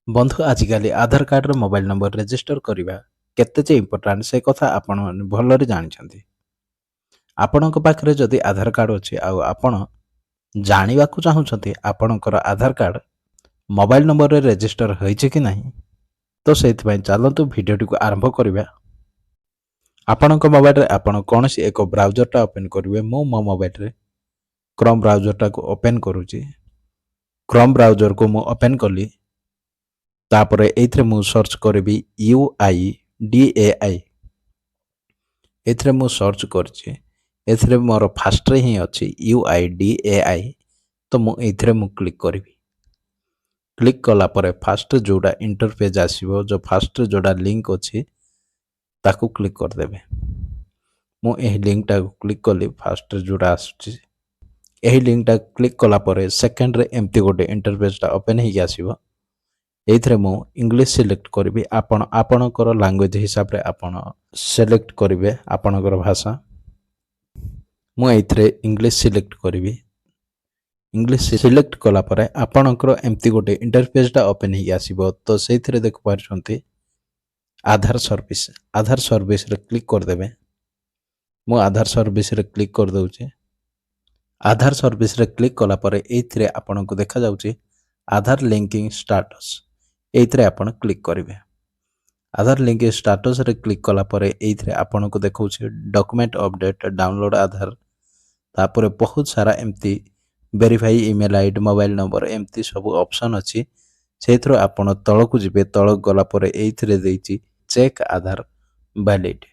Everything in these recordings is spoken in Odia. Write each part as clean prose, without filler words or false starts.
ବନ୍ଧୁ ଆଜିକାଲି ଆଧାର କାର୍ଡ଼ର ମୋବାଇଲ ନମ୍ବର ରେଜିଷ୍ଟର କରିବା କେତେ ଯେ ଇମ୍ପୋର୍ଟାଣ୍ଟ ସେ କଥା ଆପଣମାନେ ଭଲରେ ଜାଣିଛନ୍ତି। ଆପଣଙ୍କ ପାଖରେ ଯଦି ଆଧାର କାର୍ଡ଼ ଅଛି ଆଉ ଆପଣ ଜାଣିବାକୁ ଚାହୁଁଛନ୍ତି ଆପଣଙ୍କର ଆଧାର କାର୍ଡ଼ ମୋବାଇଲ ନମ୍ବରରେ ରେଜିଷ୍ଟର ହୋଇଛି କି ନାହିଁ, ତ ସେଇଥିପାଇଁ ଚାଲନ୍ତୁ ଭିଡ଼ିଓଟିକୁ ଆରମ୍ଭ କରିବା। ଆପଣଙ୍କ ମୋବାଇଲରେ ଆପଣ କୌଣସି ଏକ ବ୍ରାଉଜରଟା ଓପେନ୍ କରିବେ। ମୁଁ ମୋ ମୋବାଇଲରେ କ୍ରୋମ୍ ବ୍ରାଉଜରଟାକୁ ଓପେନ୍ କରୁଛି। କ୍ରୋମ୍ ବ୍ରାଉଜରକୁ ମୁଁ ଓପେନ୍ କଲି। ତାପରେ ଏଇଥିରେ ମୁଁ ସର୍ଚ୍ଚ କରିବି UIDAI। ଏଥିରେ ମୁଁ ସର୍ଚ୍ଚ କରିଛି। ଏଥିରେ ମୋର ଫାଷ୍ଟରେ ହିଁ ଅଛି UIDAI, ତ ମୁଁ ଏଇଥିରେ କ୍ଲିକ୍ କରିବି। କ୍ଲିକ୍ କଲା ପରେ ଫାଷ୍ଟ ଯେଉଁଟା ଇଣ୍ଟରପେଜ୍ ଆସିବ, ଯେଉଁ ଫାଷ୍ଟରେ ଯେଉଁଟା ଲିଙ୍କ ଅଛି ତାକୁ କ୍ଲିକ୍ କରିଦେବେ। ମୁଁ ଏହି ଲିଙ୍କଟାକୁ କ୍ଲିକ୍ କଲି। ଫାଷ୍ଟରେ ଯେଉଁଟା ଆସୁଛି ଏହି ଲିଙ୍କଟା କ୍ଲିକ୍ କଲା ପରେ ସେକେଣ୍ଡରେ ଏମିତି ଗୋଟେ ଇଣ୍ଟରପେଜ୍ଟା ଓପେନ୍ ହେଇକି ଆସିବ। ଏଇଥିରେ ମୁଁ ଇଂଲିଶ ସିଲେକ୍ଟ କରିବି। ଆପଣଙ୍କର ଲାଙ୍ଗୁଏଜ ହିସାବରେ ଆପଣ ସିଲେକ୍ଟ କରିବେ ଆପଣଙ୍କର ଭାଷା। ମୁଁ ଏଇଥିରେ ଇଂଲିଶ ସିଲେକ୍ଟ କରିବି। ଇଂଲିଶ ସିଲେକ୍ଟ କଲା ପରେ ଆପଣଙ୍କର ଏମିତି ଗୋଟେ ଇଣ୍ଟରପେଜ୍ଟା ଓପେନ୍ ହେଇକି ଆସିବ। ତ ସେଇଥିରେ ଦେଖିପାରୁଛନ୍ତି ଆଧାର ସର୍ଭିସ୍। ଆଧାର ସର୍ଭିସରେ କ୍ଲିକ୍ କରିଦେବେ। ମୁଁ ଆଧାର ସର୍ଭିସରେ କ୍ଲିକ୍ କରିଦେଉଛି। ଆଧାର ସର୍ଭିସରେ କ୍ଲିକ୍ କଲା ପରେ ଏଇଥିରେ ଆପଣଙ୍କୁ ଦେଖାଯାଉଛି ଆଧାର ଲିଙ୍କିଂ ଷ୍ଟାଟସ୍। ଏଇଥିରେ ଆପଣ କ୍ଲିକ୍ କରିବେ। ଆଧାର ଲିଙ୍କିଂ ଷ୍ଟାଟସ୍ରେ କ୍ଲିକ୍ କଲା ପରେ ଏଇଥିରେ ଆପଣଙ୍କୁ ଦେଖାଉଛି ଡକୁମେଣ୍ଟ ଅପଡେଟ୍, ଡାଉନଲୋଡ଼ ଆଧାର, ତାପରେ ବହୁତ ସାରା ଏମିତି verify email ID, mobile number, ଏମିତି ସବୁ ଅପସନ୍ ଅଛି। ସେଇଥିରୁ ଆପଣ ତଳକୁ ଯିବେ। ତଳକୁ ଗଲା ପରେ ଏଇଥିରେ ଦେଇଛି ଚେକ୍ ଆଧାର ଭ୍ୟାଲିଡ୍।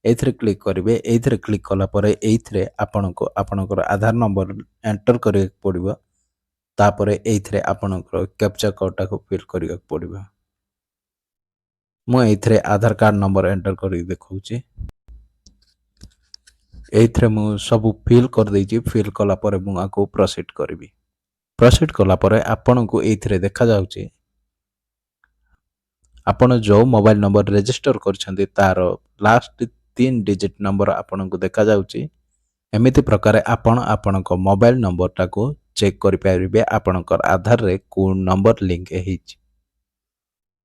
ଏଇଥିରେ କ୍ଲିକ୍ କରିବେ। ଏଇଥିରେ କ୍ଲିକ୍ କଲା ପରେ ଏଇଥିରେ ଆପଣଙ୍କୁ ଆପଣଙ୍କର ଆଧାର ନମ୍ବର ଏଣ୍ଟର କରିବାକୁ ପଡ଼ିବ। ତାପରେ ଏଇଥିରେ ଆପଣଙ୍କର କ୍ୟାପଚା କୋଡ଼ଟାକୁ ଫିଲ୍ କରିବାକୁ ପଡ଼ିବ। ମୁଁ ଏଇଥିରେ ଆଧାର କାର୍ଡ଼ ନମ୍ବର ଏଣ୍ଟର କରିକି ଦେଖାଉଛି। ଏଇଥିରେ ମୁଁ ସବୁ ଫିଲ୍ କରିଦେଇଛି। ଫିଲ୍ କଲା ପରେ ମୁଁ ଆକୁ ପ୍ରୋସିଡ୍ କରିବି। ପ୍ରୋସିଡ୍ କଲା ପରେ ଆପଣଙ୍କୁ ଏଇଥିରେ ଦେଖାଯାଉଛି ଆପଣ ଯେଉଁ ମୋବାଇଲ ନମ୍ବର ରେଜିଷ୍ଟର କରିଛନ୍ତି ତାର ଲାଷ୍ଟ 3 ଡିଜିଟ୍ ନମ୍ବର ଆପଣଙ୍କୁ ଦେଖାଯାଉଛି। ଏମିତି ପ୍ରକାରେ ଆପଣ ଆପଣଙ୍କ ମୋବାଇଲ ନମ୍ବରଟାକୁ ଚେକ୍ କରିପାରିବେ ଆପଣଙ୍କର ଆଧାରରେ କେଉଁ ନମ୍ବର ଲିଙ୍କ ହେଇଛି।